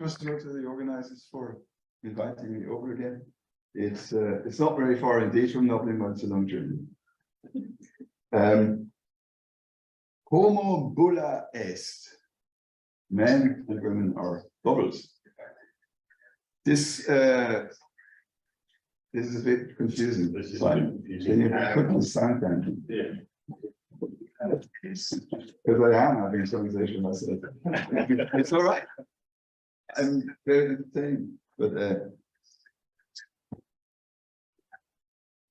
First of all, to the organizers for inviting me over again. It's not very far indeed from Dublin, but it's a long journey. Homo bulla est. Men and women are bubbles. This is a bit confusing. Can you put the sound down? Yeah. Because I am having a conversation myself. It's all right. I'm very entertained, but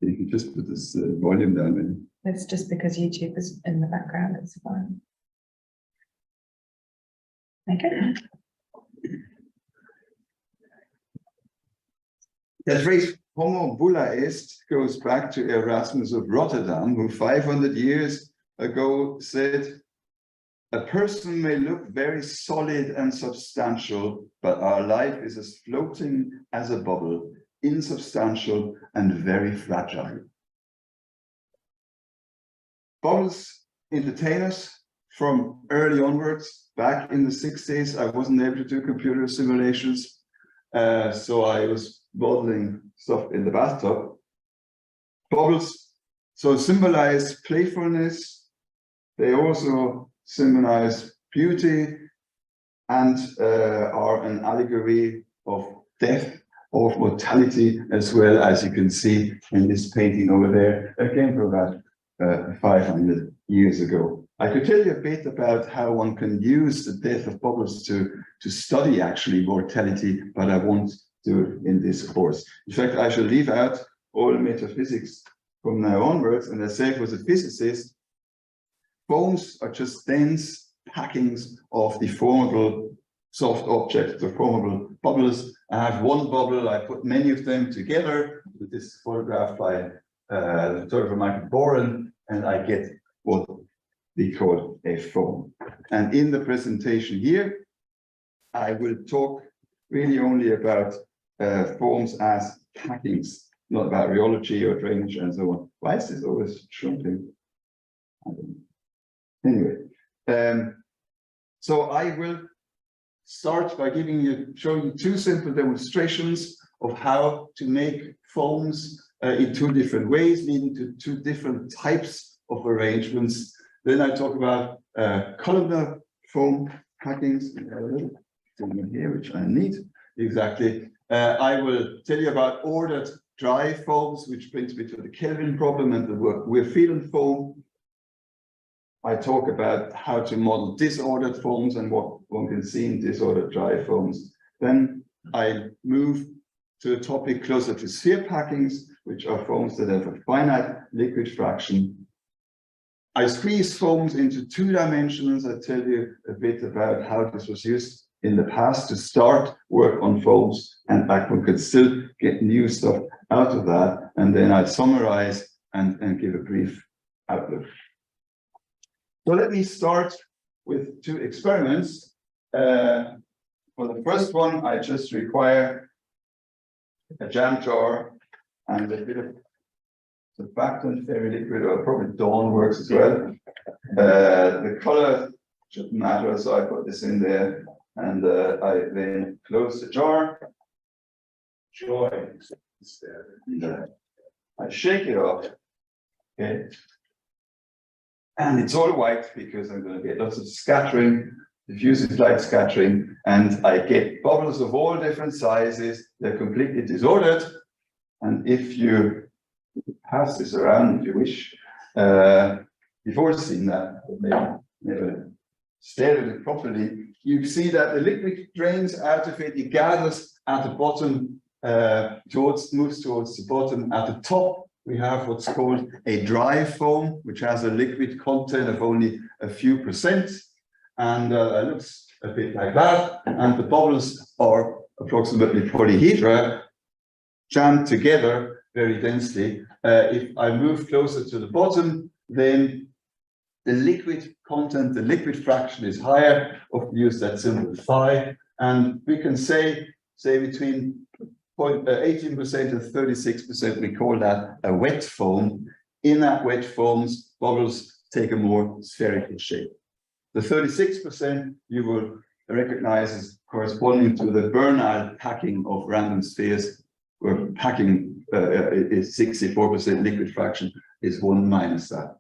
you can just put this volume down. Maybe. It's just because YouTube is in the background. It's fine. Okay. The phrase Homo bulla est goes back to Erasmus of Rotterdam, who 500 years ago said, a person may look very solid and substantial, but our life is as floating as a bubble, insubstantial and very fragile. Bubbles entertain us from early onwards. Back in the 60s, I wasn't able to do computer simulations, so I was modeling stuff in the bathtub. Bubbles so symbolize playfulness. They also symbolize beauty and are an allegory of death, of mortality, as well, as you can see in this painting over there, again from about 500 years ago. I could tell you a bit about how one can use the death of bubbles to study actually mortality, but I won't do it in this course. In fact, I shall leave out all metaphysics from now onwards, and as I say, was a physicist, foams are just dense packings of deformable soft objects, deformable bubbles. I have one bubble, I put many of them together with this photograph by photographer Michael Boren, and I get what we call a foam. And in the presentation here, I will talk really only about foams as packings, not about rheology or drainage and so on. Why is this always shrinking? I don't know. Anyway, so I will start by showing you two simple demonstrations of how to make foams in two different ways, leading to two different types of arrangements. Then I talk about columnar foam packings, here, which I need exactly. I will tell you about ordered dry foams, which brings me to the Kelvin problem and the work we're feeling foam. I talk about how to model disordered foams and what one can see in disordered dry foams. Then I move to a topic closer to sphere packings, which are foams that have a finite liquid fraction. I squeeze foams into two dimensions. I tell you a bit about how this was used in the past to start work on foams, and one could still get new stuff out of that. And then I summarize and give a brief outlook. So let me start with two experiments. For the first one, I just require a jam jar and a bit of surfactant, fairy liquid, or probably Dawn works as well. The color shouldn't matter, so I put this in there, and I then close the jar. Joy is there. And, I shake it off. Okay. And it's all white because I'm going to get lots of scattering, diffusive light scattering, and I get bubbles of all different sizes. They're completely disordered. And if you pass this around, if you wish, before seeing that, maybe never stared at it properly, you see that the liquid drains out of it, it gathers at the bottom, moves towards the bottom. At the top, we have what's called a dry foam, which has a liquid content of only a few percent, and it looks a bit like that. And the bubbles are approximately polyhedra, jammed together very densely. If I move closer to the bottom, then the liquid content, the liquid fraction is higher. Often use that symbol phi, and we can say between 18% and 36%, we call that a wet foam. In that wet foams, bubbles take a more spherical shape. The 36% you will recognizes corresponding to the Bernal packing of random spheres, where packing is 64% liquid fraction is 1 minus that.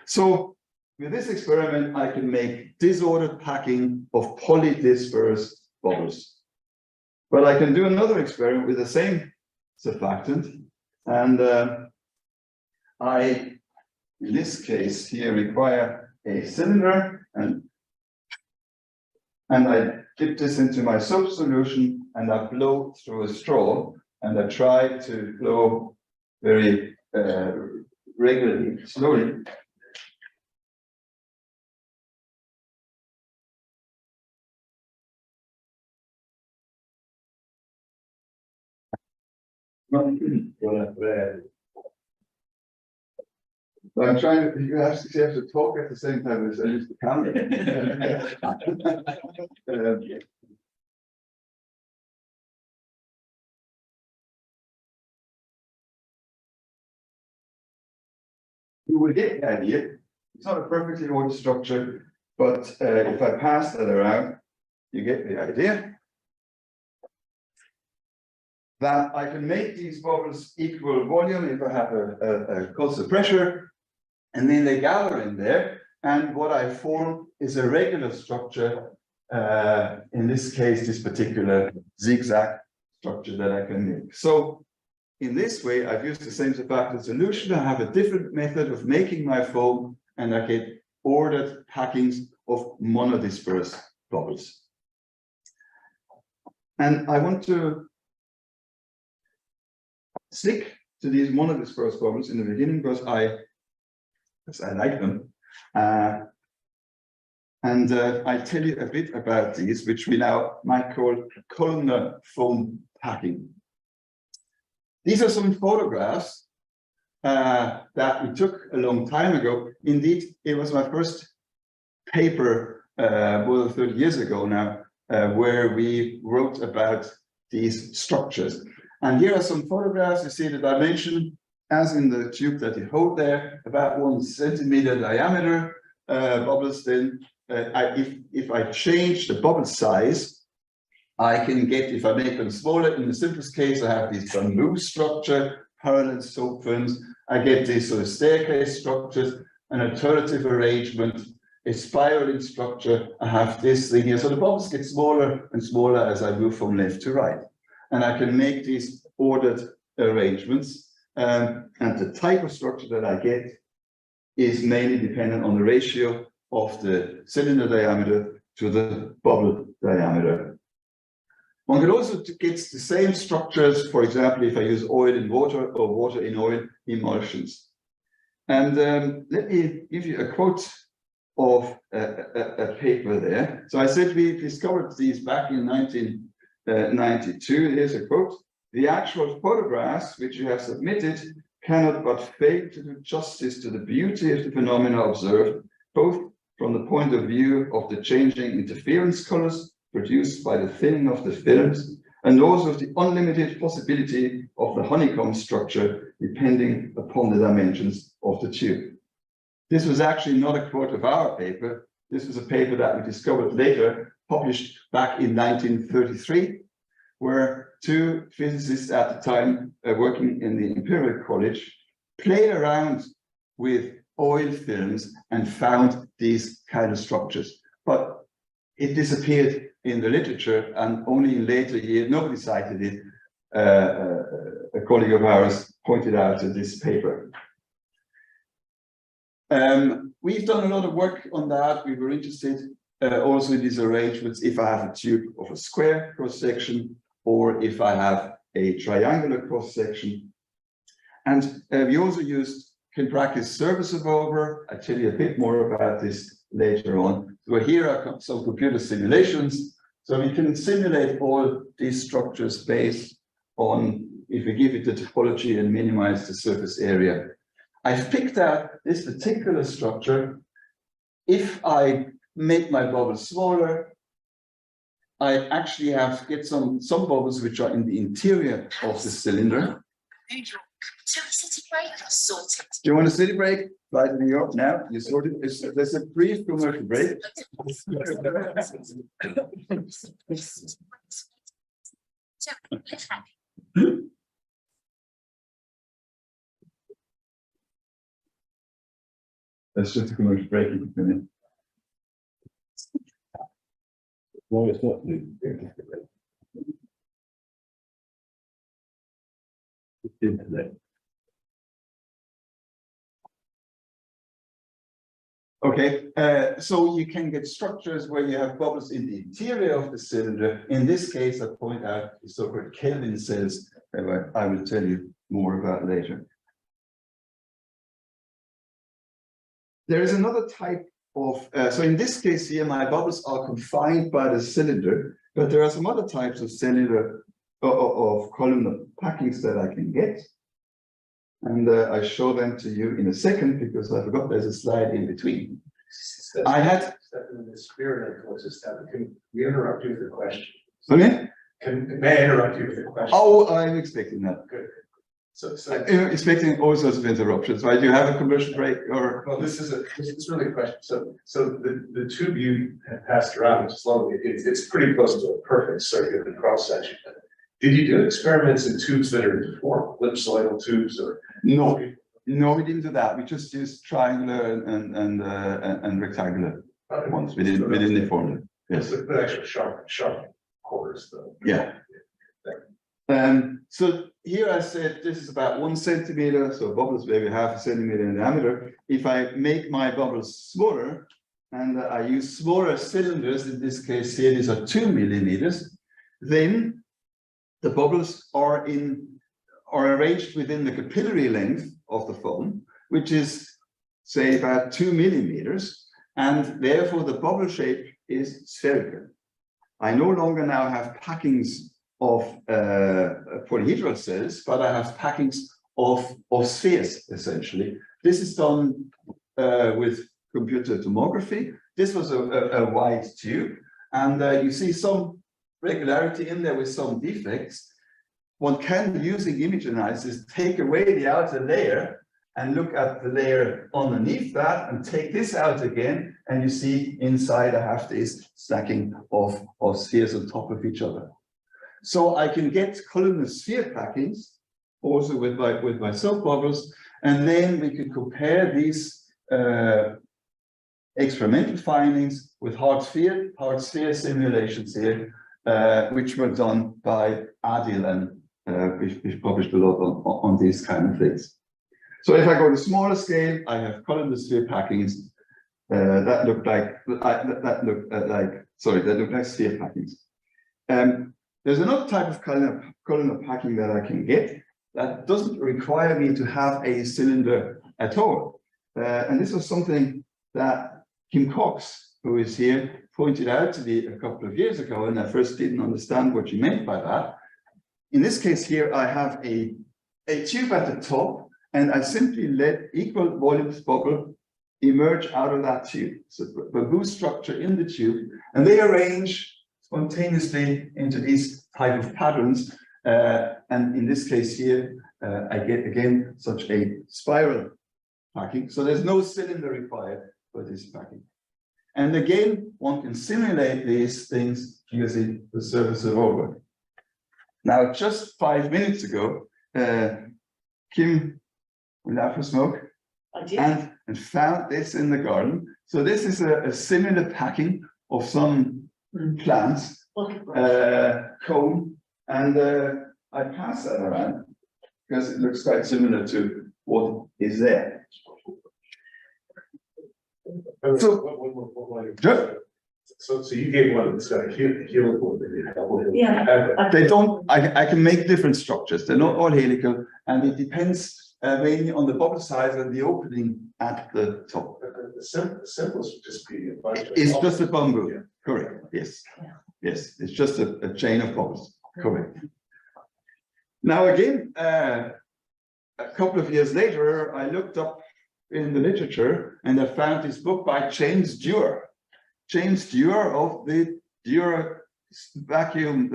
So with this experiment, I can make disordered packing of polydispersed bubbles. But I can do another experiment with the same surfactant, and I, in this case here, require a cylinder, and I dip this into my soap solution, and I blow through a straw, and I try to blow very regularly, slowly. But I'm trying to, you have to talk at the same time as I use the camera. You will get the idea. It's not a perfectly ordered structure, but if I pass that around, you get the idea. That I can make these bubbles equal volume if I have a constant pressure, and then they gather in there, and what I form is a regular structure, in this case, this particular zigzag structure that I can make. So in this way, I've used the same surfactant solution. I have a different method of making my foam, and I get ordered packings of monodispersed bubbles. And I want to stick to these monodispersed bubbles in the beginning because I like them. And I tell you a bit about these, which we now might call columnar foam packing. These are some photographs that we took a long time ago. Indeed, it was my first paper more than 30 years ago now, where we wrote about these structures. And here are some photographs. You see the dimension as in the tube that you hold there, about 1 centimeter diameter bubbles. Then if I change the bubble size, I can get, if I make them smaller, in the simplest case, I have this bamboo structure, parallel soap films. I get these sort of staircase structures, an alternative arrangement, a spiraling structure. I have this thing here. So the bubbles get smaller and smaller as I move from left to right. And I can make these ordered arrangements. And the type of structure that I get is mainly dependent on the ratio of the cylinder diameter to the bubble diameter. One can also get the same structures, for example, if I use oil in water or water in oil emulsions. And let me give you a quote of a paper there. So I said we discovered these back in 1992. Here's a quote. The actual photographs which you have submitted cannot but fail to do justice to the beauty of the phenomena observed, both from the point of view of the changing interference colors produced by the thinning of the films, and also of the unlimited possibility of the honeycomb structure depending upon the dimensions of the tube. This was actually not a quote of our paper. This was a paper that we discovered later, published back in 1933, where 2 physicists at the time working in the Imperial College played around with oil films and found these kind of structures. But it disappeared in the literature, and only in later years, nobody cited it. A colleague of ours pointed out in this paper. We've done a lot of work on that. We were interested also in these arrangements if I have a tube of a square cross-section or if I have a triangular cross-section. And we also used can-practice surface evolver. I'll tell you a bit more about this later on. So here are some computer simulations. So we can simulate all these structures based on, if we give it the topology and minimize the surface area. I've picked out this particular structure. If I make my bubbles smaller, I actually have to get some bubbles which are in the interior of the cylinder. So a city break sorted. Do you want a city break? Fly to New York now. You sorted. There's a brief commercial break. So live happy. That's just a commercial break. You can finish. No, it's not. Internet. Okay, so you can get structures where you have bubbles in the interior of the cylinder. In this case, I point out the so-called Kelvin cells, that I will tell you more about later. There is another type of, so in this case here, my bubbles are confined by the cylinder, but there are some other types of cylinder of columnar packings that I can get. And I show them to you in a second because I forgot there's a slide in between. I had In the spirit of what's this, can we interrupt you with a question? Sorry? May I interrupt you with a question? Oh, I'm expecting that. Good. So I'm expecting all sorts of interruptions, right? You have a commercial break or? well, this is really a question. So the tube you had passed around, which is lovely, it's pretty close to a perfect circular cross section. Did you do experiments in tubes that are deformed, ellipsoidal tubes or? No, we didn't do that. We just used triangular and rectangular ones. We didn't deform them. Yes. The actual sharp corners though. Yeah. So here I said this is about 1 centimeter, so bubbles maybe 0.5 centimeter in diameter. If I make my bubbles smaller and I use smaller cylinders, in this case here, these are 2 millimeters, then the bubbles are arranged within the capillary length of the foam, which is say about 2 millimeters, and therefore the bubble shape is spherical. I no longer now have packings of polyhedral cells, but I have packings of spheres, essentially. This is done with computer tomography. This was a wide tube, and you see some regularity in there with some defects. One can, using image analysis, take away the outer layer and look at the layer underneath that and take this out again, and you see inside I have this stacking of spheres on top of each other. So I can get columnar sphere packings also with my soap bubbles, and then we can compare these experimental findings with hard sphere simulations here, which were done by Adil, and we've published a lot on these kind of things. So if I go to smaller scale, I have columnar sphere packings that look like sphere packings. There's another type of columnar packing that I can get that doesn't require me to have a cylinder at all. And this was something that Kim Cox, who is here, pointed out to me a couple of years ago, and I first didn't understand what she meant by that. In this case here, I have a tube at the top, and I simply let equal volumes bubble emerge out of that tube. So a boost structure in the tube, and they arrange spontaneously into these type of patterns. And in this case here, I get again such a spiral packing. So there's no cylinder required for this packing. And again, one can simulate these things using the surface of over. Now, just 5 minutes ago, Kim went out for smoke and found this in the garden. So this is a similar packing of some plants, cone, and I pass that around because it looks quite similar to what is there. So you gave one that's got a helical. Yeah. They don't. I can make different structures. They're not all helical, and it depends mainly on the bubble size and the opening at the top. The simplest would just be a bunch of. It's just a bamboo. Yeah. Correct. Yes. Yeah. Yes. It's just a chain of bubbles. Correct. Now again, a couple of years later, I looked up in the literature and I found this book by James Dewar. James Dewar of the Dewar vacuum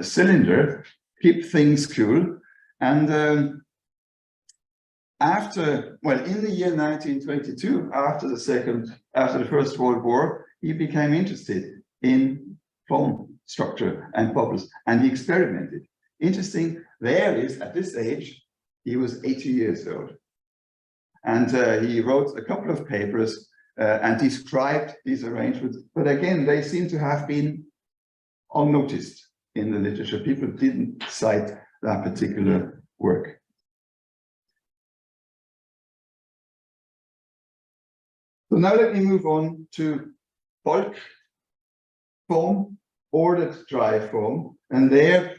cylinder, Keep Things Cool. And in the year 1922, after the First World War, he became interested in foam structure and bubbles, and he experimented. Interesting there is, at this age, he was 80 years old. And he wrote a couple of papers and described these arrangements, but again, they seem to have been unnoticed in the literature. People didn't cite that particular work. So now let me move on to bulk foam, ordered dry foam, and there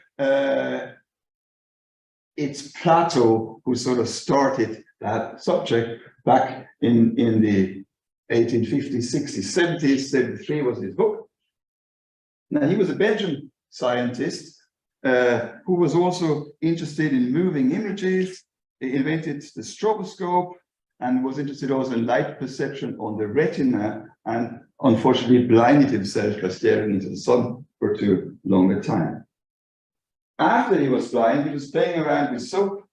it's Plato who sort of started that subject back in the 1850s, 60s, 70s. 73 was his book. Now he was a Belgian scientist who was also interested in moving images. He invented the stroboscope and was interested also in light perception on the retina, and unfortunately blinded himself by staring into the sun for too long a time. After he was blind, he was playing around with soap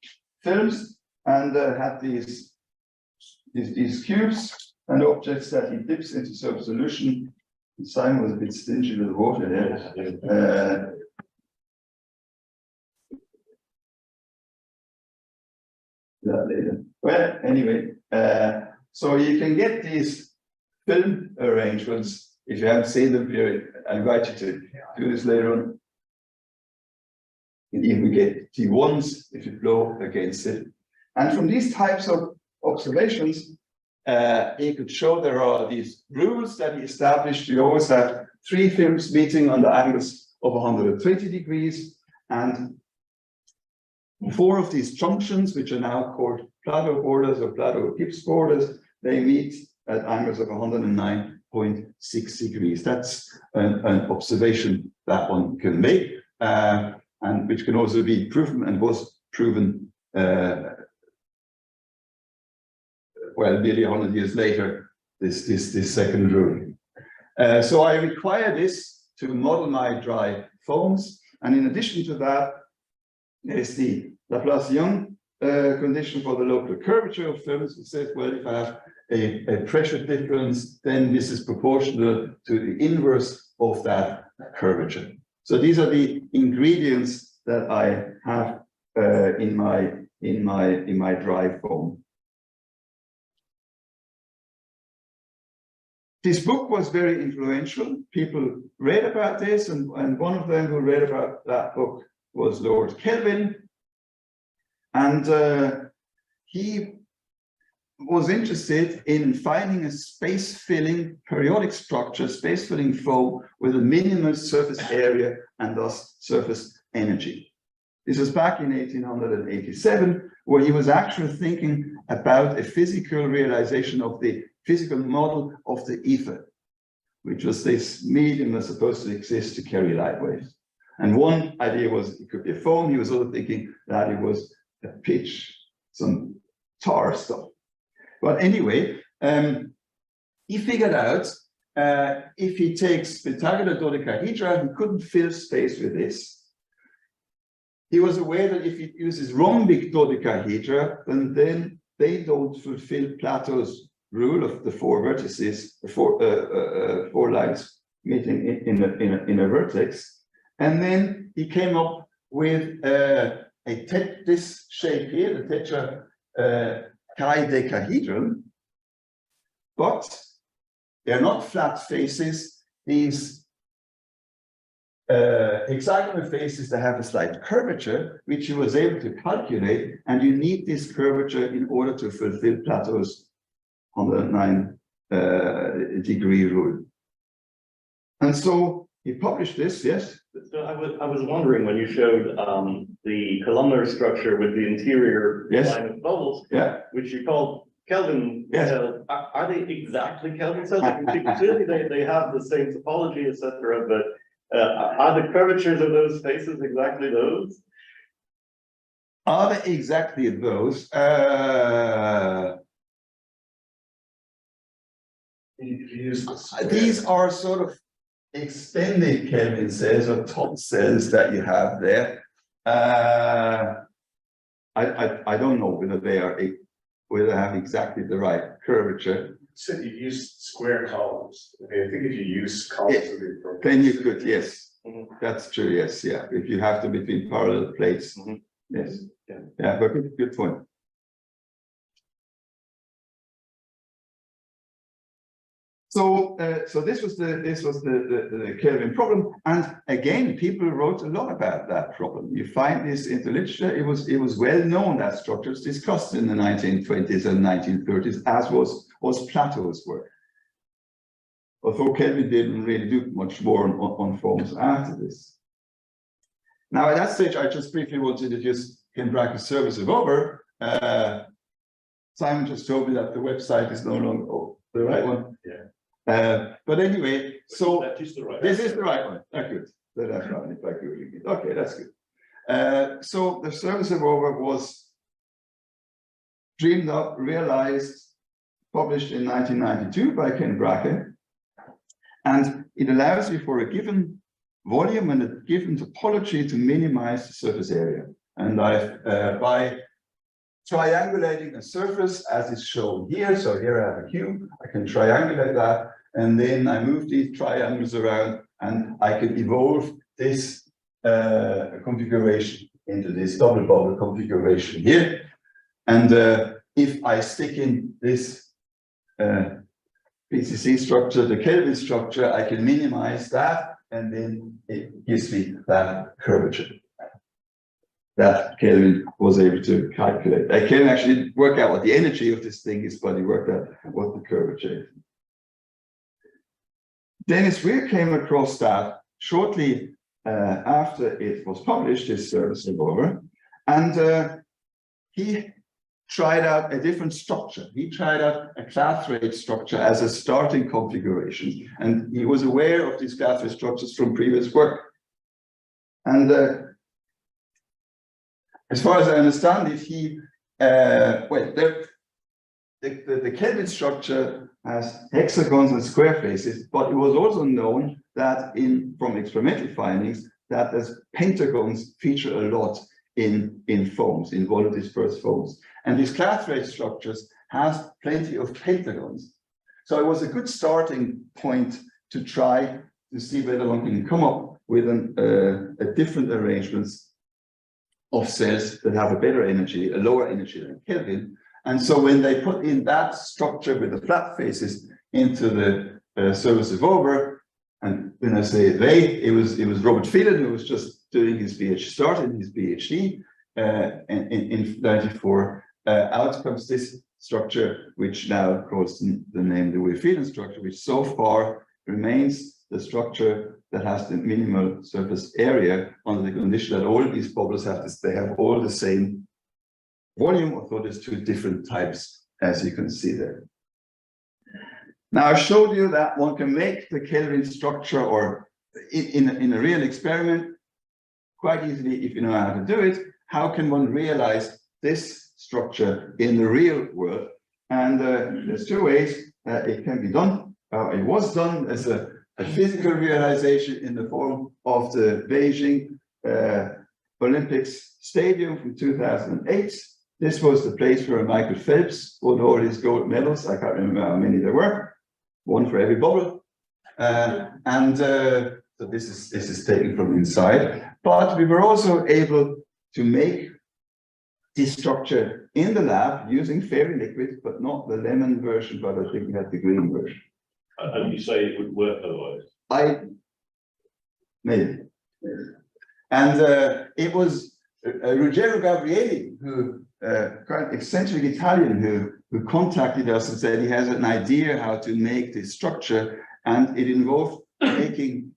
films and had these cubes and objects that he dips into soap solution. Simon was a bit stingy with water there. Later. Well, anyway, so you can get these film arrangements. If you haven't seen them here, I invite you to do this later on. You can even get T1s if you blow against it. And from these types of observations, he could show there are these rules that he established. You always have 3 films meeting on the angles of 120 degrees, and 4 of these junctions, which are now called Plato borders or Plato-Gibbs borders, they meet at angles of 109.6 degrees. That's an observation that one can make, and which can also be proven and was proven well, nearly 100 years later, this second rule. So I require this to model my dry foams, and in addition to that, there's the Laplace-Young condition for the local curvature of films. It says, well, if I have a pressure difference, then this is proportional to the inverse of that curvature. So these are the ingredients that I have in my dry foam. This book was very influential. People read about this, and one of them who read about that book was Lord Kelvin. And he was interested in finding a space-filling periodic structure, space-filling foam with a minimal surface area and thus surface energy. This was back in 1887, where he was actually thinking about a physical realization of the physical model of the ether, which was this medium that's supposed to exist to carry light waves. And one idea was it could be a foam. He was also thinking that it was a pitch, some tar stuff. But anyway, he figured out if he takes pentagonal dodecahedra, he couldn't fill space with this. He was aware that if he uses rhombic dodecahedra, then they don't fulfill Plato's rule of the 4 vertices, the 4 lines meeting in a vertex. And then he came up with this shape here, the tetrachedron, but they're not flat faces. These hexagonal faces that have a slight curvature, which he was able to calculate, and you need this curvature in order to fulfill Plato's 109 degree rule. And so he published this, yes? So I was wondering when you showed the columnar structure with the interior line of bubbles, which you called Kelvin cells. Are they exactly Kelvin cells? Clearly they have the same topology, etc. But are the curvatures of those faces exactly those? Are they exactly those? These are sort of extended Kelvin cells or top cells that you have there. I don't know whether they have exactly the right curvature. Said you use square columns. I mean, I think if you use columns of the Then you could, yes, Mhm. that's true, yes, yeah, if you have to between parallel plates, Mhm. yes, Yeah. yeah, but good point. So, so this was the Kelvin problem, and again, people wrote a lot about that problem. You find this in the literature. It was well known that structures discussed in the 1920s and 1930s, as was Plato's work. Although Kelvin didn't really do much more on forms after this. Now, at that stage, I just briefly want to introduce GeomPack service of over. Simon just told me that the website is no longer the right one. Yeah. But anyway, so That is the right. this is the right one. Oh, good. That's right. If I Googling it. Okay, that's good. So the service of over was dreamed up, realized, published in 1992 by Ken Bracken. And it allows you for a given volume and a given topology to minimize the surface area. And by triangulating a surface as is shown here, so here I have a cube, I can triangulate that, and then I move these triangles around, and I can evolve this configuration into this double bubble configuration here. And if I stick in this PCC structure, the Kelvin structure, I can minimize that, and then it gives me that curvature that Kelvin was able to calculate. I can actually work out what the energy of this thing is, but he worked out what the curvature is. Dennis Weir came across that shortly after it was published, his service of over, and he tried out a different structure. He tried out a class rate structure as a starting configuration, and he was aware of these class rate structures from previous work. And as far as I understand it, he the Kelvin structure has hexagons and square faces, but it was also known that from experimental findings that as pentagons feature a lot in foams, in volume dispersed foams. And these class rate structures have plenty of pentagons. So it was a good starting point to try to see whether one can come up with a different arrangements of cells that have a better energy, a lower energy than Kelvin. And so when they put in that structure with the flat faces into the service of over, and when I say they, it was Robert Phelan who was just doing his PhD in 94. Out comes this structure, which now calls the name the Weir-Phelan structure, which so far remains the structure that has the minimal surface area under the condition that all of these bubbles have this, they have all the same volume, although there's two different types, as you can see there. Now, I showed you that one can make the Kelvin structure, or in a real experiment, quite easily if you know how to do it. How can one realize this structure in the real world? And there's two ways it can be done. It was done as a physical realization in the form of the Beijing Olympics Stadium from 2008. This was the place where Michael Phelps won all his gold medals. I can't remember how many there were, one for every bubble. So this is taken from inside. But we were also able to make this structure in the lab using fairy liquid, but not the lemon version, but I think we had the green version. And you say it would work otherwise? Maybe. And it was Ruggero Gabrieli, who quite eccentric Italian, who contacted us and said he has an idea how to make this structure, and it involved making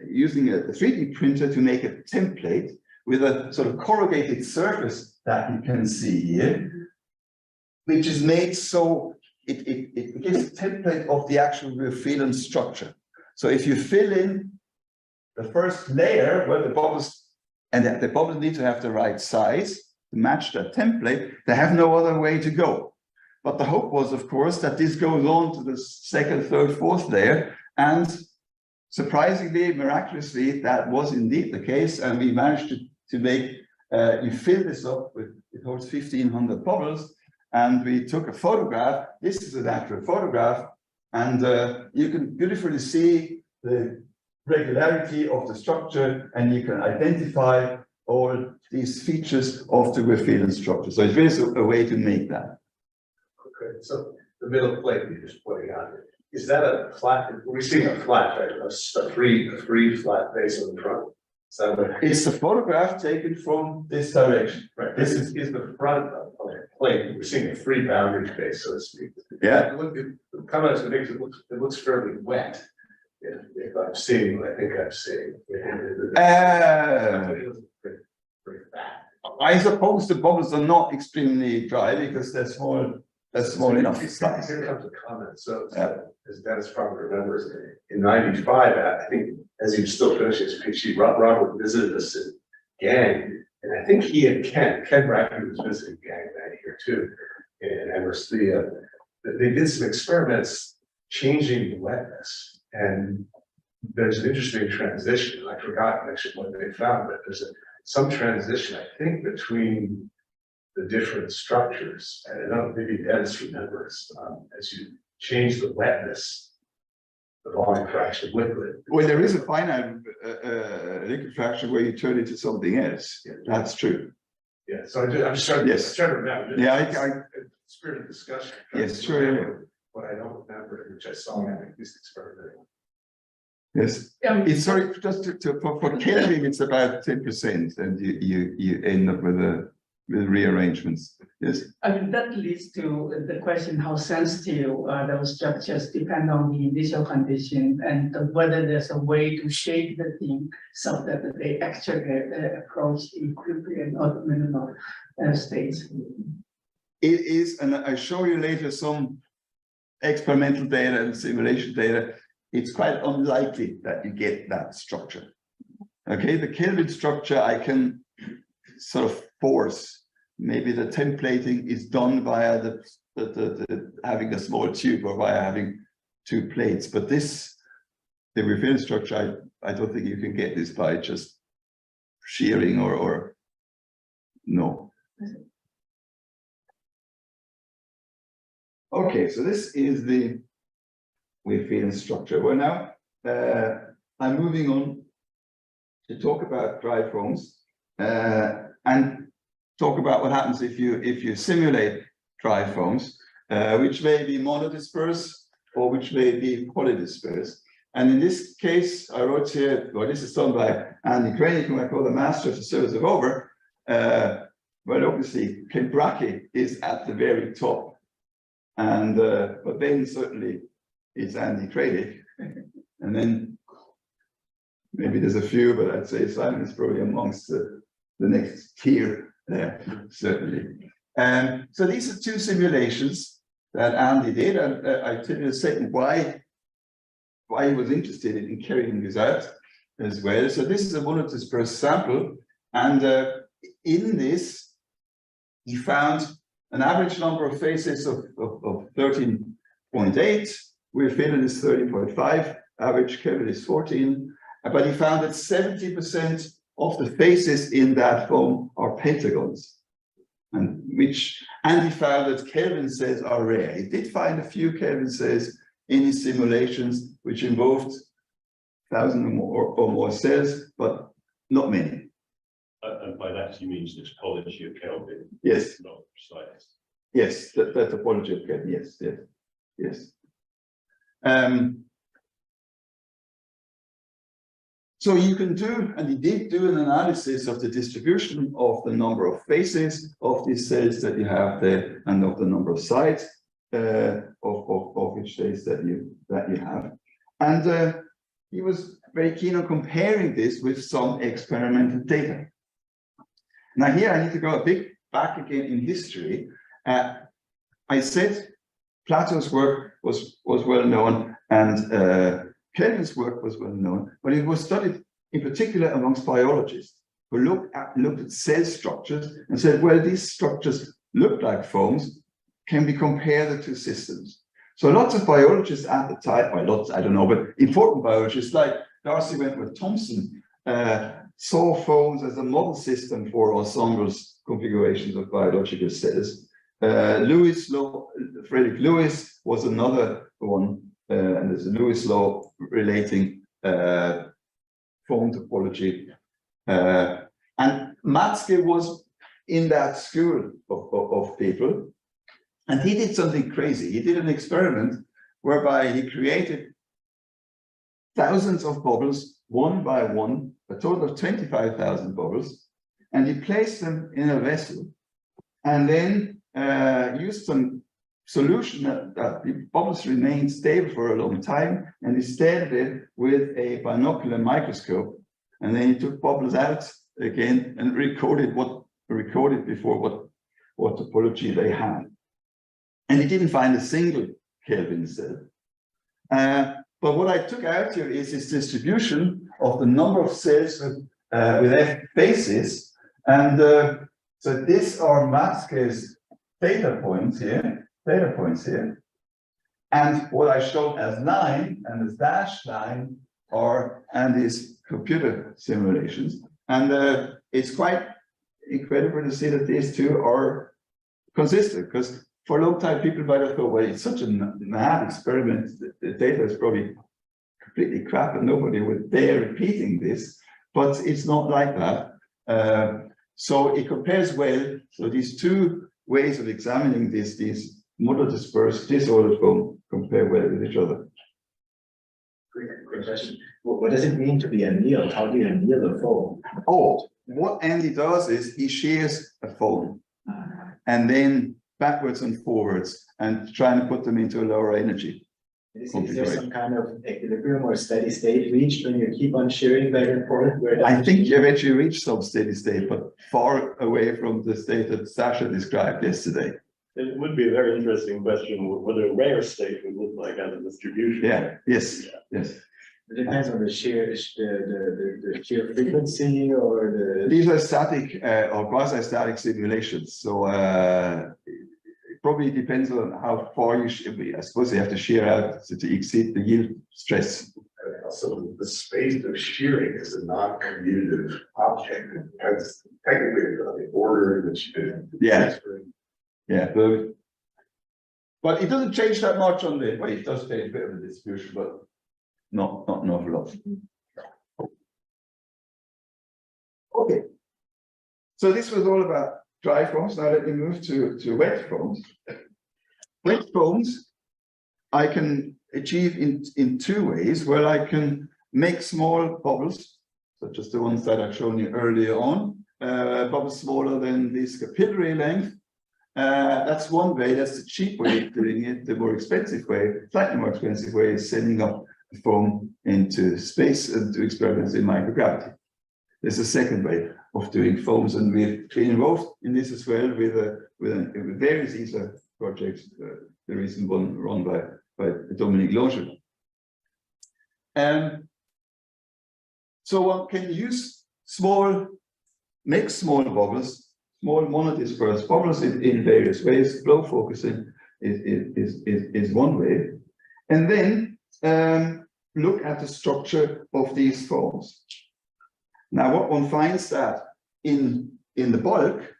using a 3D printer to make a template with a sort of corrugated surface that you can see here, which is made so it gives a template of the actual Weir-Phelan structure. So if you fill in the first layer where the bubbles, and the bubbles need to have the right size to match that template, they have no other way to go. But the hope was, of course, that this goes on to the second, third, fourth layer, and surprisingly, miraculously, that was indeed the case, and we managed to make You fill this up with, it holds 1,500 bubbles, and we took a photograph. This is an actual photograph, and you can beautifully see the regularity of the structure, and you can identify all these features of the graphene structure. So it's really a way to make that. Okay, so the middle plate you're just pointing out, is that a flat? We're seeing a flat, right? A free flat base on the front. Is that what? It's a photograph taken from this direction. Right. This is the front of the plate. We're seeing a free boundary space, so to speak. Yeah. The comments that makes it looks fairly wet. If I'm seeing what I think I'm seeing. Pretty fat. I suppose the bubbles are not extremely dry because they're small enough size. Here comes a comment. So as Dennis probably remembers, in '95, I think as he was still finishing his PhD, Robert visited us in Gang, and I think he and Ken Bracken was visiting Gang that year too, in Amherst. They did some experiments changing the wetness, and there's an interesting transition. I forgot actually what they found, but there's some transition, I think, between the different structures, and I don't know, maybe Dennis remembers, as you change the wetness, the volume fraction of liquid. Well, there is a finite liquid fraction where you turn it into something else. Yeah, that's true. Yeah, so I'm just trying to remember. Yeah, spirit of discussion. Yes, sure. What I don't remember, which I saw in this experiment. Yes, it's sorry, just for Kelvin, it's about 10%, and you end up with rearrangements. Yes. I mean, that leads to the question how sensitive those structures depend on the initial condition, and whether there's a way to shape the thing so that they actually approach equilibrium or minimal states. It is, and I'll show you later some experimental data and simulation data. It's quite unlikely that you get that structure. Okay, the Kelvin structure I can sort of force. Maybe the templating is done via the having a small tube or via having two plates, but the graphene structure, I don't think you can get this by just shearing or no. Okay, so this is the graphene structure. Well, now I'm moving on to talk about dry foams and talk about what happens if you simulate dry foams, which may be monodisperse or which may be polydisperse. And in this case, I wrote here, well, this is done by Andy Craig, whom I call the master of the service of over. Well, obviously, Ken Bracke is at the very top. And but then certainly it's Andy Craig. And then maybe there's a few, but I'd say Simon is probably amongst the next tier there, certainly. So these are two simulations that Andy did, and I'll tell you in a second why he was interested in carrying this out as well. So this is a monodisperse sample, and in this, he found an average number of phases of 13.8. We're feeling is 13.5. Average Kelvin is 14. But he found that 70% of the faces in that foam are pentagons, and he found that Kelvin cells are rare. He did find a few Kelvin cells in his simulations which involved 1,000 or more cells, but not many. And by that he means this topology of Kelvin. Yes. Not precise. Yes, that topology of Kelvin. Yes, yes, yes. So you can do, and he did do an analysis of the distribution of the number of faces of these cells that you have there, and of the number of sides of each cells that you have. And he was very keen on comparing this with some experimental data. Now here I need to go a bit back again in history. I said Plato's work was well known, and Kelvin's work was well known, but it was studied in particular amongst biologists who looked at cell structures and said, well, these structures look like foams. Can we compare the two systems? So lots of biologists at the time, well, lots, I don't know, but important biologists like Darcy Wentworth Thompson saw foams as a model system for ensembles configurations of biological cells. Frederick Lewis was another one, and there's a Lewis law relating foam topology. And Matzke was in that school of people, and he did something crazy. He did an experiment whereby he created thousands of bubbles, one by one, a total of 25,000 bubbles, and he placed them in a vessel, and then used some solution that the bubbles remained stable for a long time, and he studied it with a binocular microscope, and then he took bubbles out again and recorded before what topology they had. And he didn't find a single Kelvin cell. But what I took out here is this distribution of the number of cells with F bases. And so these are Matzke's data points here. And what I showed as line and as dashed line and these computer simulations. And it's quite incredible to see that these two are consistent, because for a long time people might have thought, well, it's such a mad experiment, the data is probably completely crap and nobody would dare repeating this, but it's not like that. So it compares well. So these two ways of examining these model dispersed disordered foam compare well with each other. Great question. What does it mean to be annealed? How do you anneal a foam? Oh, what Andy does is he shears a foam and then backwards and forwards and trying to put them into a lower energy. Is there some kind of equilibrium or steady state reached when you keep on shearing back and forth? I think you eventually reach some steady state, but far away from the state that Sasha described yesterday. It would be a very interesting question what a rare state would look like as a distribution. Yeah, yes. It depends on the shear, the shear frequency or the. These are static or quasi-static simulations. So it probably depends on how far I suppose you have to shear out to exceed the yield stress. So the space of shearing is a non-commutative object. It has technically the order in which Yeah, but it doesn't change that much on the, well, it does change a bit of the distribution, but not an awful lot. Okay, so this was all about dry foams. Now let me move to wet foams. Wet foams I can achieve in two ways, where I can make small bubbles, such as the ones that I've shown you earlier on, bubbles smaller than this capillary length. That's one way, that's the cheap way of doing it. The more expensive way, slightly more expensive way, is sending up the foam into space and do experiments in microgravity. There's a second way of doing foams, and we've been involved in this as well with various ESA projects. The recent one run by Dominique Longer. So one can use make small bubbles, small monodispersed bubbles in various ways. Flow focusing is one way. And then look at the structure of these foams. Now, what one finds that in the bulk,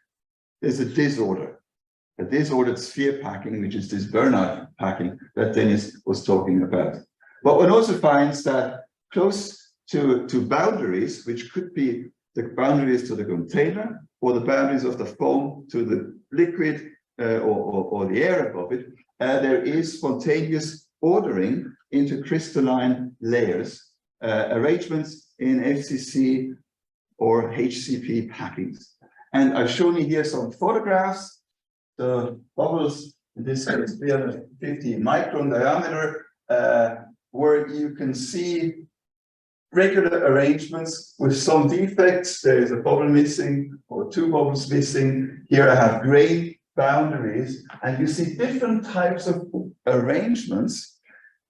there's a disordered sphere packing, which is this burnout packing that Dennis was talking about. But one also finds that close to boundaries, which could be the boundaries to the container or the boundaries of the foam to the liquid or the air above it, there is spontaneous ordering into crystalline layers, arrangements in FCC or HCP packings. And I've shown you here some photographs. The bubbles, in this case, 350 micron diameter, where you can see regular arrangements with some defects. There is a bubble missing or two bubbles missing. Here I have grain boundaries, and you see different types of arrangements,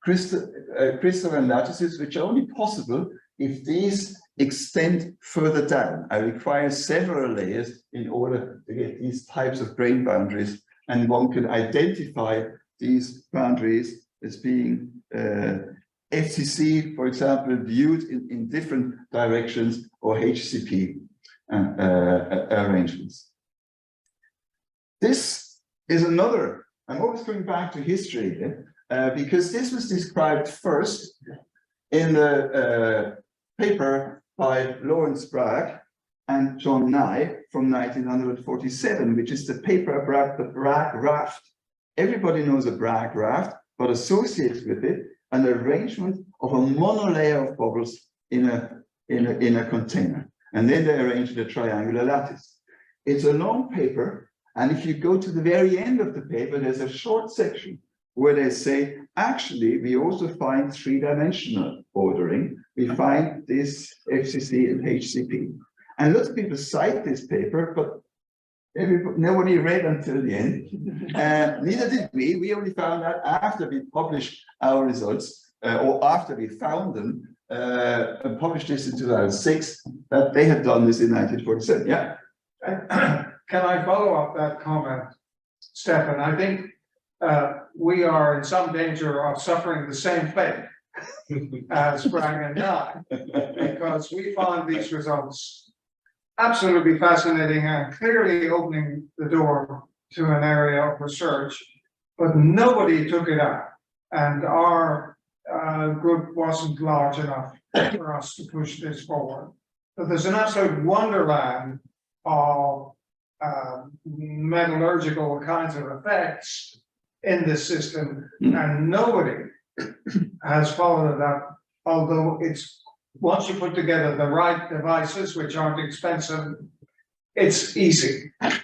crystalline lattices, which are only possible if these extend further down. I require several layers in order to get these types of grain boundaries, and one can identify these boundaries as being FCC, for example, viewed in different directions, or HCP arrangements. This is another, I'm always going back to history here, because this was described first in the paper by Lawrence Bragg and John Nye from 1947, which is the paper about the Bragg raft. Everybody knows a Bragg raft, but associates with it an arrangement of a monolayer of bubbles in a container. And then they arrange the triangular lattice. It's a long paper, and if you go to the very end of the paper, there's a short section where they say, actually, we also find three-dimensional ordering. We find this FCC and HCP. And lots of people cite this paper, but nobody read until the end. Neither did we. We only found out after we published our results, or after we found them, and published this in 2006, that they had done this in 1947. Yeah. Can I follow up that comment, Stefan? I think we are in some danger of suffering the same fate as Bragg and Nye, because we found these results absolutely fascinating and clearly opening the door to an area of research, but nobody took it up, and our group wasn't large enough for us to push this forward. But there's an absolute wonderland of metallurgical kinds of effects in this system, and nobody has followed it up, although it's, once you put together the right devices, which aren't expensive, it's easy. I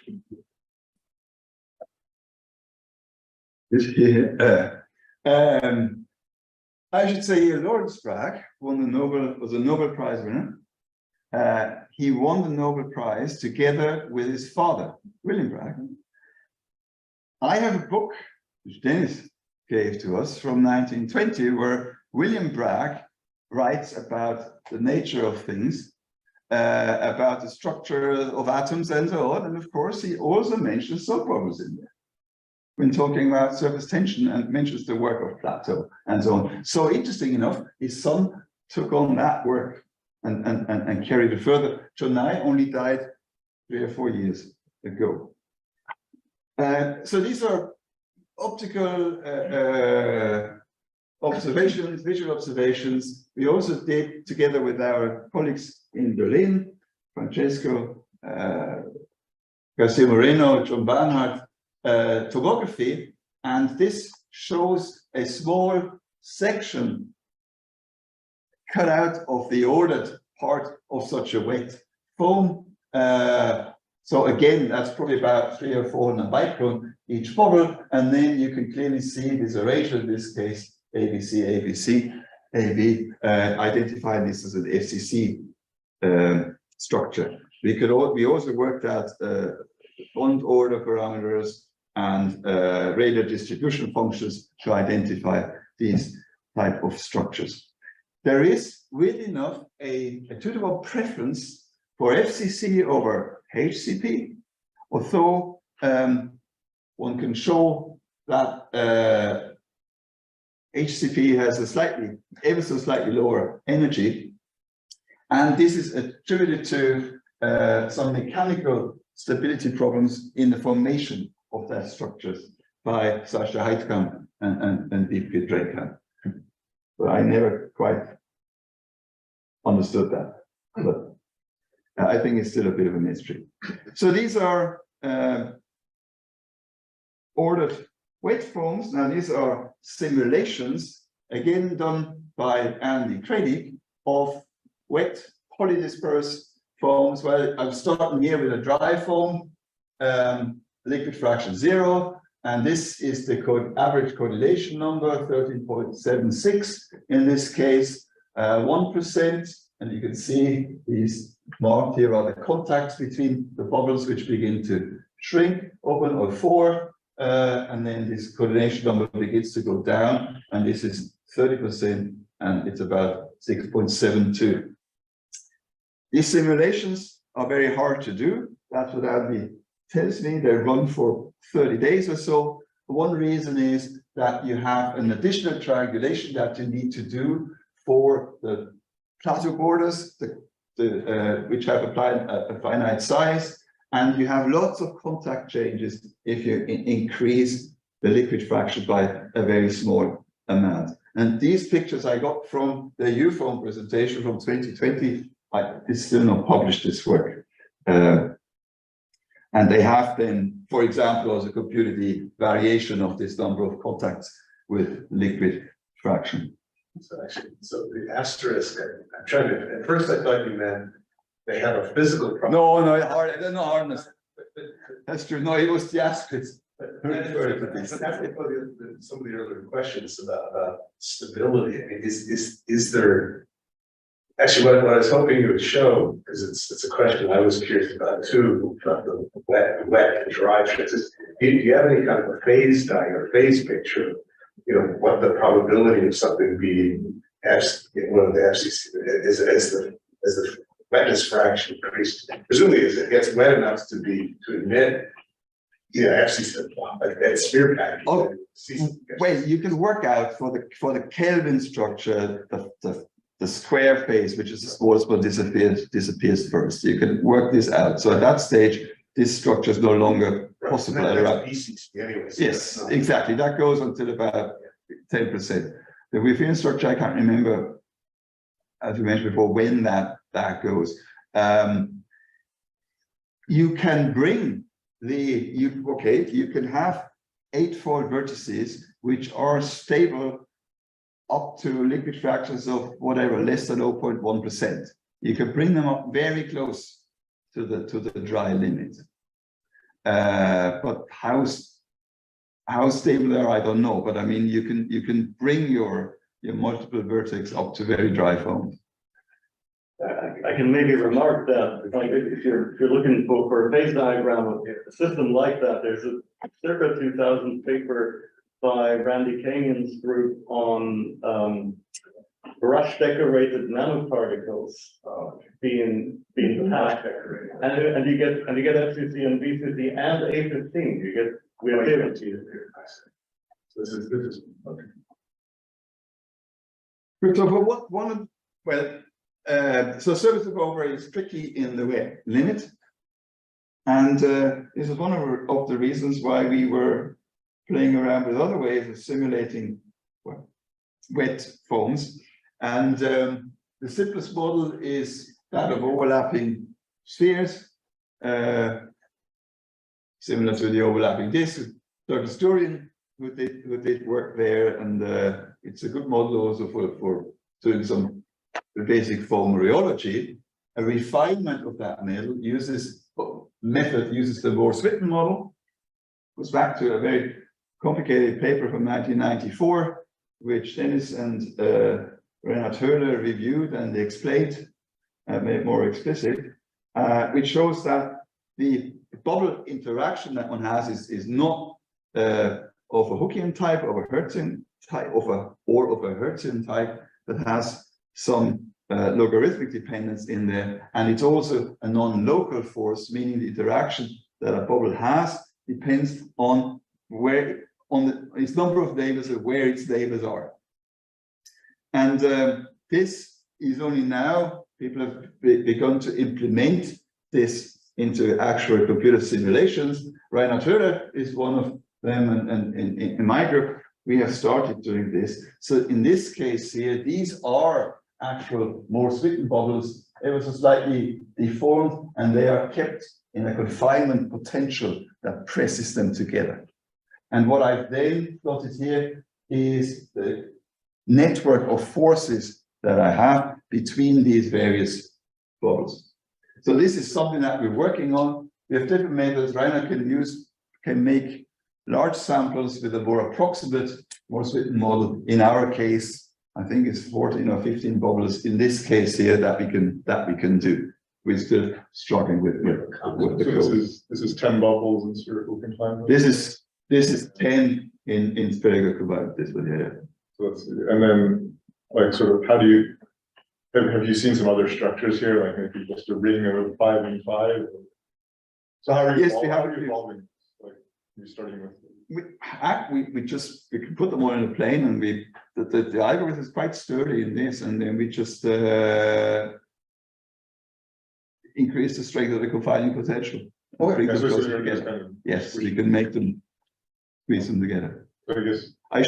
should say here, Lawrence Bragg was a Nobel Prize winner. He won the Nobel Prize together with his father, William Bragg. I have a book which Dennis gave to us from 1920, where William Bragg writes about the nature of things, about the structure of atoms and so on. And of course, he also mentions soap bubbles in there when talking about surface tension, and mentions the work of Plato and so on. So interesting enough, his son took on that work and carried it further. John Nye only died 3 or 4 years ago. So these are optical observations, visual observations. We also did, together with our colleagues in Berlin, Francesco Garcia Moreno, John Barnhart, tomography, and this shows a small section cut out of the ordered part of such a wet foam. So again, that's probably about 300 or 400 micron each bubble, and then you can clearly see this arrangement, in this case, ABC, ABC, AB, identifying this as an FCC structure. We also worked out bond order parameters and radar distribution functions to identify these type of structures. There is, weirdly enough, a tunable preference for FCC over HCP, although one can show that HCP has a ever so slightly lower energy, and this is attributed to some mechanical stability problems in the formation of that structures by Sasha Heitkamp and Wiebke Drekamp. But I never quite understood that, but I think it's still a bit of a mystery. So these are ordered wet foams. Now these are simulations, again done by Andy Craddock, of wet polydispersed foams. Well, I'm starting here with a dry foam, liquid fraction 0, and this is the average coordination number, 13.76 in this case, 1%, and you can see these marked here are the contacts between the bubbles which begin to shrink, open or 4, and then this coordination number begins to go down, and this is 30%, and it's about 6.72. These simulations are very hard to do. That's what Andy tells me. They run for 30 days or so. One reason is that you have an additional triangulation that you need to do for the plateau borders, which have a finite size, and you have lots of contact changes if you increase the liquid fraction by a very small amount. And these pictures I got from the UFON presentation from 2020. It's still not published, this work. And they have then, for example, also computed the variation of this number of contacts with liquid fraction. So actually, so the asterisk, I'm trying to, at first I thought you meant they have a physical problem. No, no hardness. That's true. No, it was the asterisk. That's some of the earlier questions about stability. I mean, is there actually what I was hoping you would show, because it's a question I was curious about too, about the wet and dry transition. Do you have any kind of a phase diagram or phase picture? You know, what the probability of something being one of the FCC is as the wetness fraction increases. Presumably, as it gets wet enough to emit, FCC like that sphere pattern. Oh, well, you can work out for the Kelvin structure the square phase, which is the smallest one, disappears first. You can work this out. So at that stage, this structure is no longer possible around. Anyways, yes, exactly. That goes until about 10%. The within structure, I can't remember, as we mentioned before, when that goes. You can bring you can have 8-fold vertices which are stable up to liquid fractions of whatever, less than 0.1%. You can bring them up very close to the dry limit. But how stable they are, I don't know. But I mean, you can bring your multiple vertex up to very dry foam. I can maybe remark that if you're looking for a phase diagram of a system like that, there's a circa 2000 paper by Randy Kagan's group on brush decorated nanoparticles being packed, and you get FCC and BCC and A15. You get reactivity. This is okay. So surface of ovary is tricky in the wet limit, and this is one of the reasons why we were playing around with other ways of simulating wet foams. And the simplest model is that of overlapping spheres, similar to the overlapping disk. Douglas Durian who did work there, and it's a good model also for doing some basic foam rheology. A refinement of that method uses the Moore-Switten model. Goes back to a very complicated paper from 1994, which Dennis and Reinhard Höhler reviewed and explained, made it more explicit, which shows that the bubble interaction that one has is not of a Hookean type, of a Hertzian type, or of a Hertzian type, that has some logarithmic dependence in there, and it's also a non-local force, meaning the interaction that a bubble has depends on its number of neighbors or where its neighbors are. And this is only now people have begun to implement this into actual computer simulations. Reinhard Höhler is one of them, and in my group we have started doing this. So in this case here, these are actual Moore-Switten bubbles ever so slightly deformed, and they are kept in a confinement potential that presses them together. And what I've then plotted here is the network of forces that I have between these various bubbles. So this is something that we're working on. We have different methods. Rainer can make large samples with a more approximate Moore-Switten model. In our case, I think it's 14 or 15 bubbles in this case here that we can do. We're still struggling with the code. This is 10 bubbles in spherical confinement. This is 10 in spherical confinement. This one here. So let's see. And then, like, sort of, how do you have you seen some other structures here, like maybe just a ring of 5 and 5? So how are you? Yes, we have. Evolving? Like, You're starting with. we can put them all in a plane, and the algorithm is quite sturdy in this, and then we just increase the strength of the confining potential. Bring them closer together. Yes, you can make them squeeze them together. I guess. I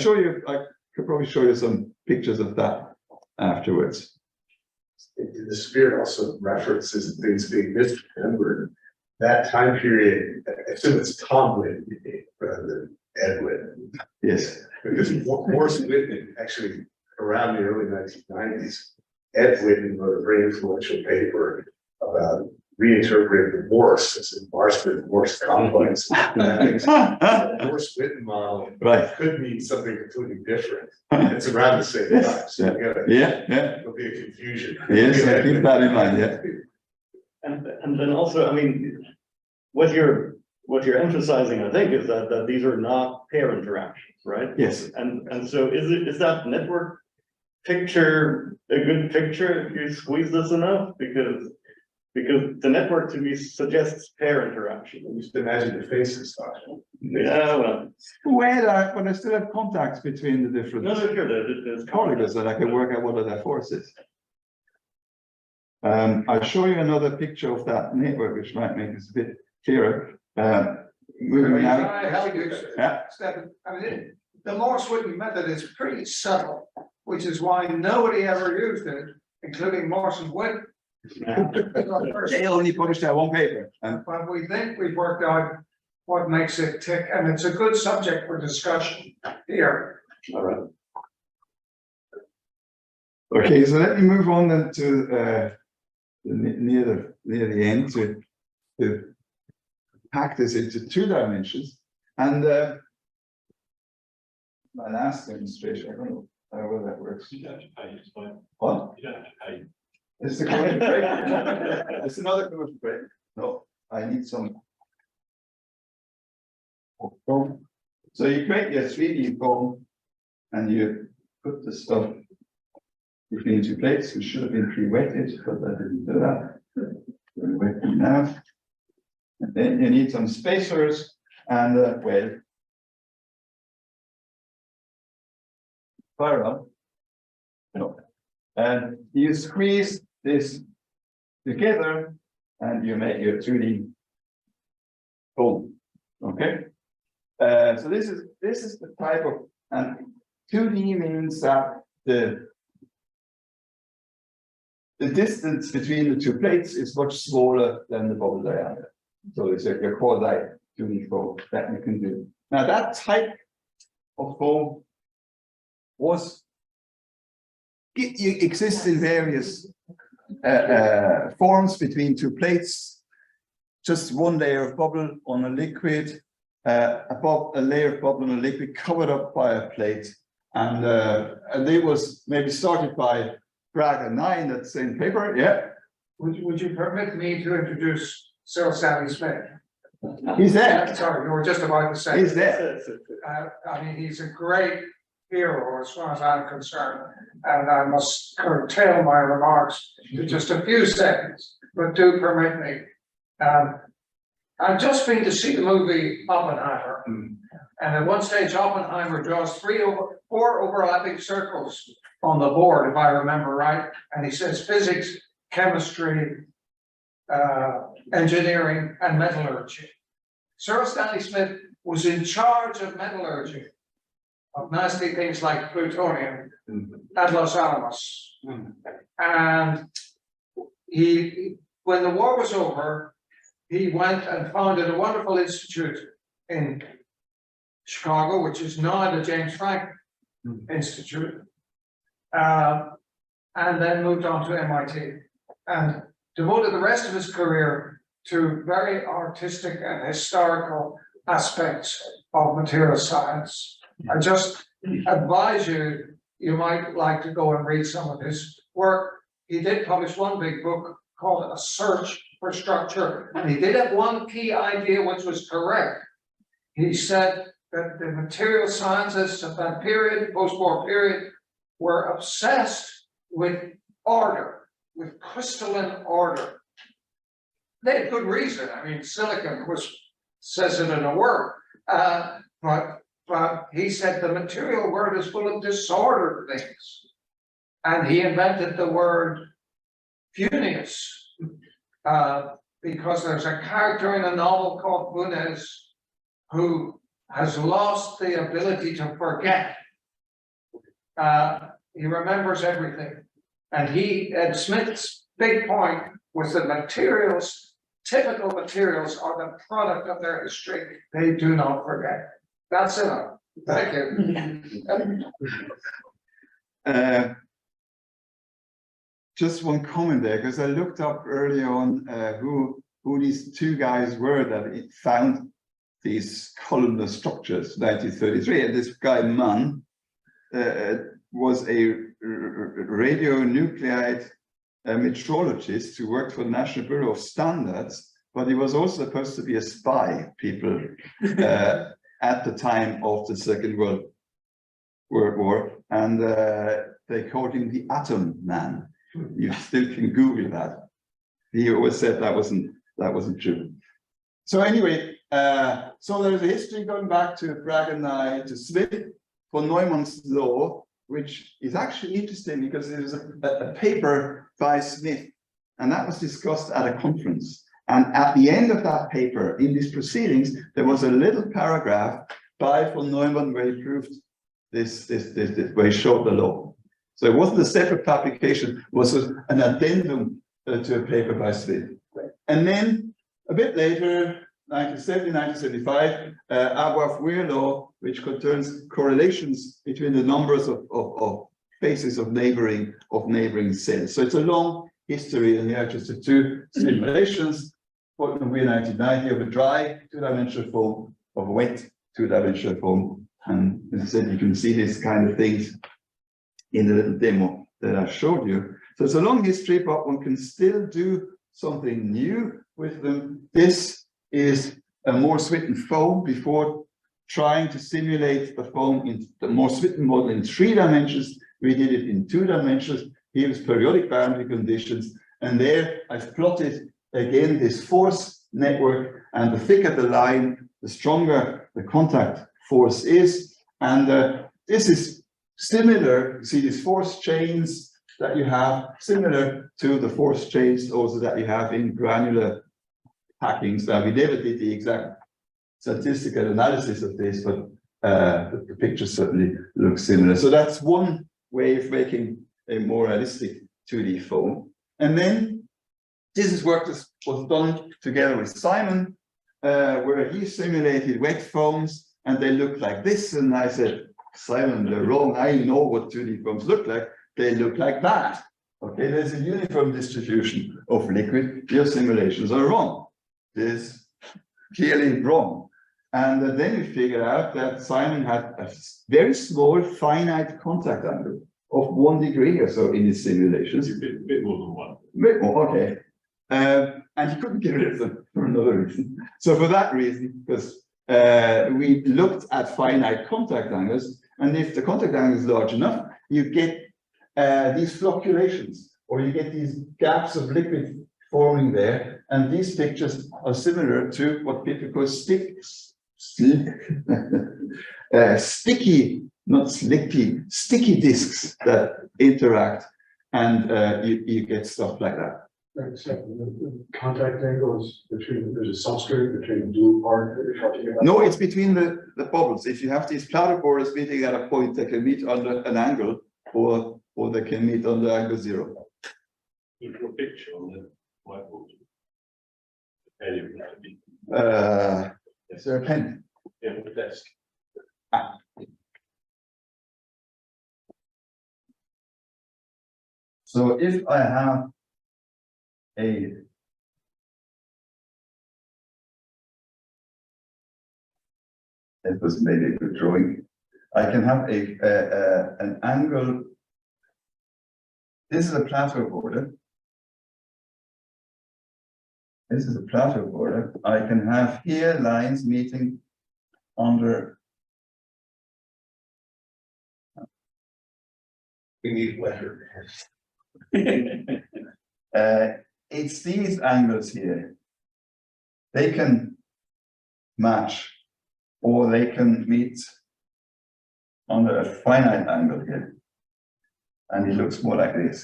could probably show you some pictures of that afterwards. The spirit also references things being misremembered. That time period, I assume it's Tom Whitney rather than Ed Whitney. Yes. Because Morse Whitney, actually around the early 1990s, Ed Whitney wrote a very influential paper about reinterpreting the Morse as a Marston-Morse complex. And that makes the Morse Whitney model could mean something completely different. It's around the same time. So you gotta, there'll be a confusion. Yes, I keep that in mind, yeah. And then also, I mean, what you're emphasizing, I think, is that these are not pair interactions, right? Yes. And so is that network picture a good picture if you squeeze this enough? Because the network to me suggests pair interaction. You just imagine the faces. Yeah, well. But I still have contacts between the different there's corridors that I can work out what are their forces. I'll show you another picture of that network, which might make this a bit clearer. Moving Can now. I help you, Yeah. Stefan? I mean, the Morse Whitney method is pretty subtle, which is why nobody ever used it, including Morse and Whitney. They only published that one paper. But we think we've worked out what makes it tick, and it's a good subject for discussion here. All right. Okay, so let me move on then to near the end to pack this into 2 dimensions. And my last demonstration, I don't know whether that works. You don't have to pay, it's fine. What? You don't have to pay. It's the commercial break. It's another commercial break. No, I need some. So you create your 3D foam and you put the stuff between 2 plates, which should have been pre-wetted, but I didn't do that. We'll wet them now. And then you need some spacers and well, spiral. No. And you squeeze this together and you make your 2D foam. Okay. So this is the type of, and 2D means that the distance between the 2 plates is much smaller than the bubble diameter. So it's a quasi 2D foam that you can do. Now that type of foam exists in various forms between 2 plates. Just one layer of bubble on a liquid, above a layer of bubble on a liquid covered up by a plate. And they was maybe started by Bragg and 9, that same paper, yeah. Would you permit me to introduce Sir Stanley Smith? He's there. Sorry, you were just about to say. He's there. I mean, he's a great hero as far as I'm concerned, and I must curtail my remarks to just a few seconds, but do permit me. I've just been to see the movie Oppenheimer, and at one stage Oppenheimer draws 4 overlapping circles on the board, if I remember right, and he says physics, chemistry, engineering, and metallurgy. Sir Stanley Smith was in charge of metallurgy, of nasty things like plutonium at Los Alamos. And when the war was over, he went and founded a wonderful institute in Chicago, which is now the James Frank Institute, and then moved on to MIT and devoted the rest of his career to very artistic and historical aspects of material science. I just advise you, you might like to go and read some of his work. He did publish one big book called A Search for Structure, and he did have one key idea which was correct. He said that the material scientists of that period, post-war period, were obsessed with order, with crystalline order. They had good reason. I mean, silicon says it in a word, But he said the material world is full of disordered things. And he invented the word Funes, because there's a character in a novel called Funes who has lost the ability to forget. He remembers everything. And Smith's big point was that materials, typical materials, are the product of their history. They do not forget. That's enough. Thank you. Just one comment there, because I looked up early on who these two guys were that found these columnar structures, 1933. And this guy Mann was a radionuclide metrologist who worked for the National Bureau of Standards, but he was also supposed to be a spy, people, at the time of the Second World War, and they called him the Atom Man. You still can Google that. He always said that wasn't true. So anyway, so there's a history going back to Bragg and I, to Smith, von Neumann's law, which is actually interesting because there's a paper by Smith, and that was discussed at a conference. And at the end of that paper, in these proceedings, there was a little paragraph by von Neumann where he proved this where he showed the law. So it wasn't a separate publication, it was an addendum to a paper by Smith. And then a bit later, 1970, 1975, Avoir-Fourier law, which concerns correlations between the numbers of faces of neighboring cells. So it's a long history, and here are just the two simulations. For the year 1990 of a dry two-dimensional form, of a wet two-dimensional form. And as I said, you can see these kind of things in the little demo that I showed you. So it's a long history, but one can still do something new with them. This is a Morse-Witten foam. Before trying to simulate the foam in the Morse-Witten model in 3 dimensions, we did it in 2 dimensions. Here is periodic boundary conditions. And there I've plotted again this force network, and the thicker the line, the stronger the contact force is. And this is similar, you see these force chains that you have, similar to the force chains also that you have in granular packings. Now, we never did the exact statistical analysis of this, but the picture certainly looks similar. So that's one way of making a more realistic 2D foam. And then this is work that was done together with Simon, where he simulated wet foams, and they look like this. And I said, Simon, they're wrong. I know what 2D foams look like. They look like that. Okay, there's a uniform distribution of liquid. Your simulations are wrong. This is clearly wrong. And then we figured out that Simon had a very small finite contact angle of 1 degree or so in his simulations. A bit more than 1. Bit more, okay. And he couldn't get rid of them for another reason. So for that reason, because we looked at finite contact angles, and if the contact angle is large enough, you get these flocculations, or you get these gaps of liquid forming there. And these pictures are similar to what people call sticky, not slicky, sticky disks that interact, and you get stuff like that. The contact angles between, there's a substrate between the blue part that you're talking about? No, it's between the bubbles. If you have these platypores meeting at a point, they can meet under an angle, or they can meet under angle 0. You draw a picture on the whiteboard. Is there a pen? Yeah, on the desk. So if I have it was maybe a good drawing. I can have an angle. This is a plateau border. This is a plateau border. I can have here lines meeting under. We need weather. It's these angles here. They can match or they can meet under a finite angle here. And it looks more like this.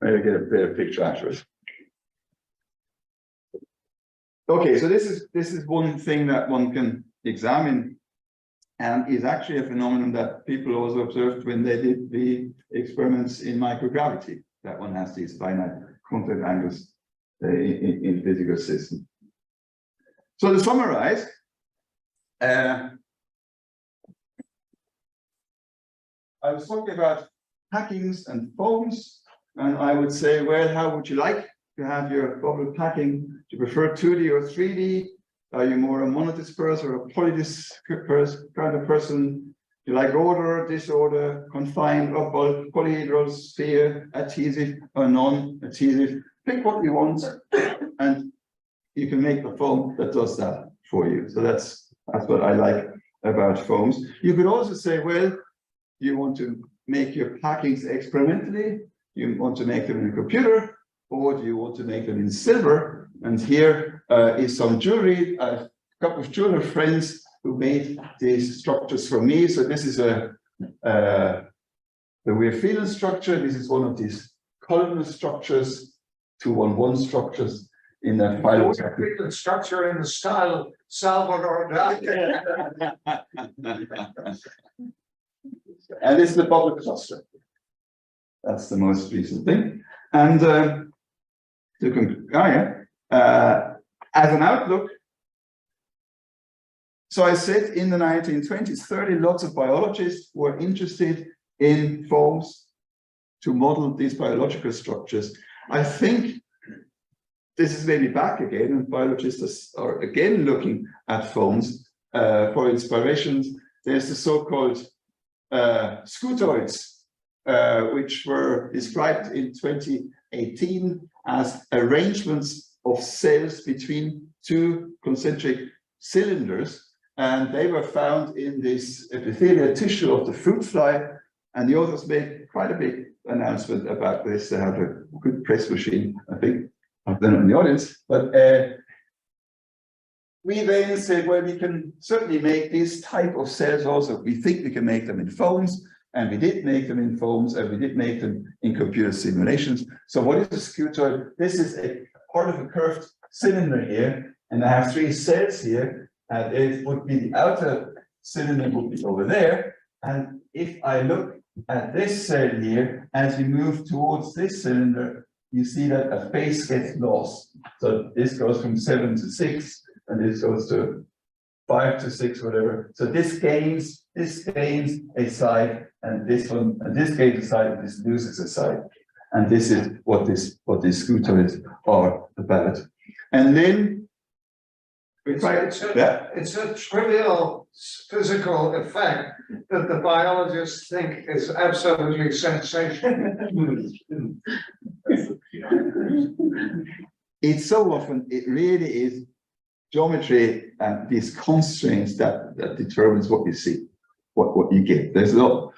Maybe get a better picture afterwards. Okay, so this is one thing that one can examine, and is actually a phenomenon that people also observed when they did the experiments in microgravity, that one has these finite contact angles in physical systems. So to summarize, I was talking about packings and foams, and I would say, well, how would you like to have your bubble packing? Do you prefer 2D or 3D? Are you more a monodisperse or a polydisperse kind of person? Do you like order, disorder, confined, or polyhedral, sphere, adhesive, or non-adhesive? Pick what you want, and you can make a foam that does that for you. So that's what I like about foams. You could also say, well, you want to make your packings experimentally, you want to make them in a computer, or do you want to make them in silver? And here is some jewelry, a couple of jeweler friends who made these structures for me. So this is the Weir-Phelan structure. This is one of these columnar structures, 2-1-1 structures in that file. The structure in the style of Salvador Dali. And this is the bubble cluster. That's the most recent thing. And as an outlook, so I said in the 1920s, 30, lots of biologists were interested in foams to model these biological structures. I think this is maybe back again, and biologists are again looking at foams for inspirations. There's the so-called scutoids, which were described in 2018 as arrangements of cells between two concentric cylinders, and they were found in this epithelial tissue of the fruit fly, and the authors made quite a big announcement about this. They have a good press machine, I think, of them in the audience, but we then said, well, we can certainly make this type of cells also. We think we can make them in foams, and we did make them in foams, and we did make them in computer simulations. So what is a scutoid? This is a part of a curved cylinder here, and I have 3 cells here, and it would be the outer cylinder would be over there. And if I look at this cell here, as we move towards this cylinder, you see that a phase gets lost. So this goes from 7 to 6, and this goes to 5 to 6, whatever. So this gains a side, and this one, and this gains a side, and this loses a side. And this is what these scutoids are about. And then it's a trivial physical effect that the biologists think is absolutely sensational. It's so often, it really is geometry and these constraints that determines what you see, what you get. There's a lot,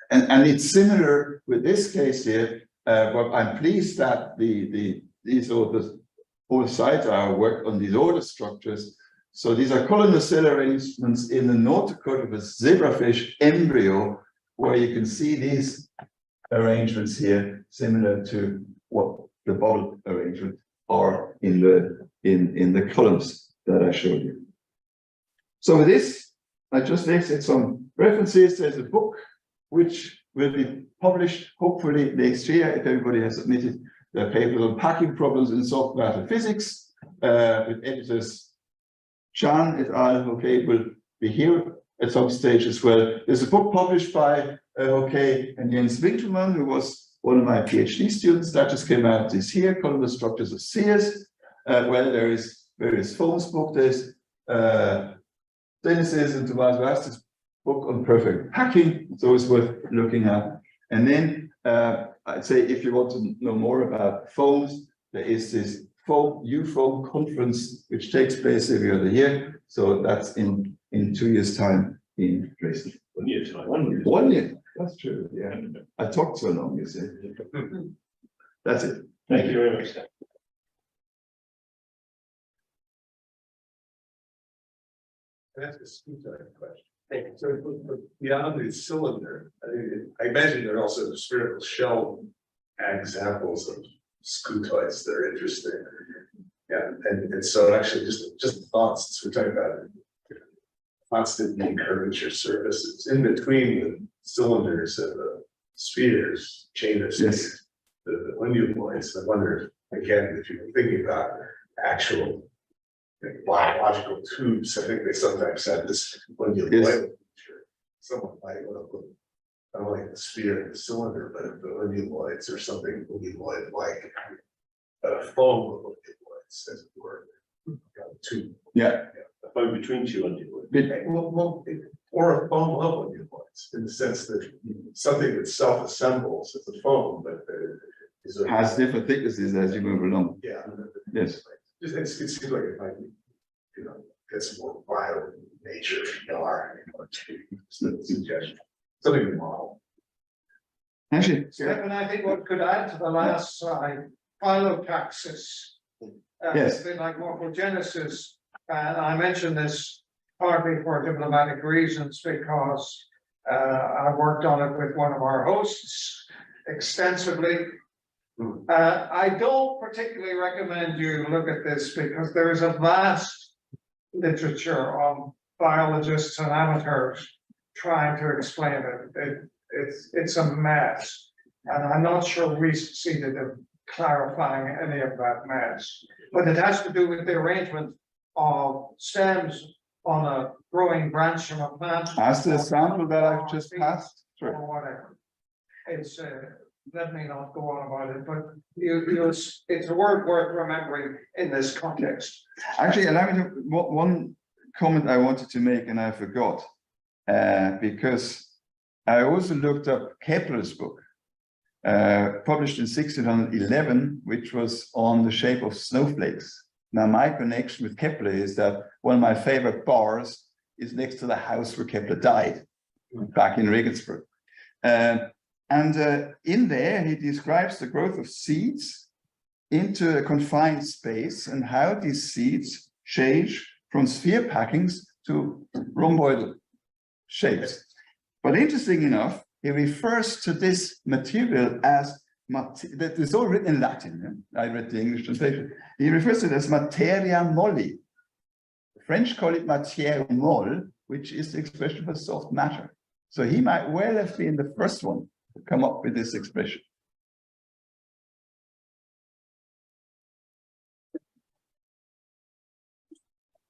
and it's similar with this case here. But I'm pleased that these authors, both sides are work on these order structures. So these are columnar cell arrangements in the notochord of a zebrafish embryo, where you can see these arrangements here, similar to what the bubble arrangement are in the columns that I showed you. So with this, I just listed some references. There's a book which will be published hopefully next year if everybody has submitted their papers on packing problems in soft matter physics, with editors Chan et al. Okay, will be here at some stage as well. There's a book published by and Jens Winkelmann, who was one of my PhD students, that just came out this year, Columnar Structures of Spheres. Well, there is various foams book. There's Dennis's and Tomas Vastas book on perfect packing. It's always worth looking at. And then I'd say if you want to know more about foams, there is this foam conference, which takes place every other year. So that's in 2 years' time in Dresden. 1 year time. 1 year. 1 year. That's true. Yeah. I talked so long, you see. That's it. Thank you very much. That's a scutoid question. So but beyond the cylinder, I imagine there are also spherical shell examples of scutoids that are interesting. Yeah, and so actually just thoughts, since we're talking about constant curvature surfaces in between the cylinders and the spheres, chain of spheres, the unduloids. I wonder, again, if you're thinking about actual biological tubes, I think they sometimes have this unduloid. Someone might want to put not only the sphere and the cylinder, but the unduloids or something unduloid like a foam of unduloids, as it were. Tube. Yeah. A foam between two unduloids. Or a foam of unduloids, in the sense that something that self-assembles as a foam, but has different thicknesses as you move along. Yeah. Yes. It seems like it might be, get some more bio nature, suggestion, something to model. Actually, Stefan, I think what could add to the last slide, phylotaxis. Yes. A bit like morphogenesis, and I mentioned this partly for diplomatic reasons because I worked on it with one of our hosts extensively. I don't particularly recommend you look at this because there is a vast literature of biologists and amateurs trying to explain it. It's a mess, and I'm not sure we succeeded in clarifying any of that mess. But it has to do with the arrangement of stems on a growing branch from a plant. as the sample that I've just passed through. Or whatever. It's, let me not go on about it, but it's a word worth remembering in this context. Actually, allow me to, one comment I wanted to make and I forgot, because I also looked up Kepler's book, published in 1611, which was on the shape of snowflakes. Now, my connection with Kepler is that one of my favorite bars is next to the house where Kepler died, back in Regensburg. In there, he describes the growth of seeds into a confined space and how these seeds change from sphere packings to rhomboidal shapes. But interesting enough, he refers to this material as, that is all written in Latin. I read the English translation. He refers to it as materia molli. The French call it matière molle, which is the expression for soft matter. So he might well have been the first one to come up with this expression.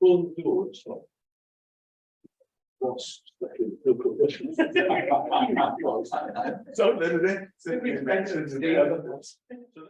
So,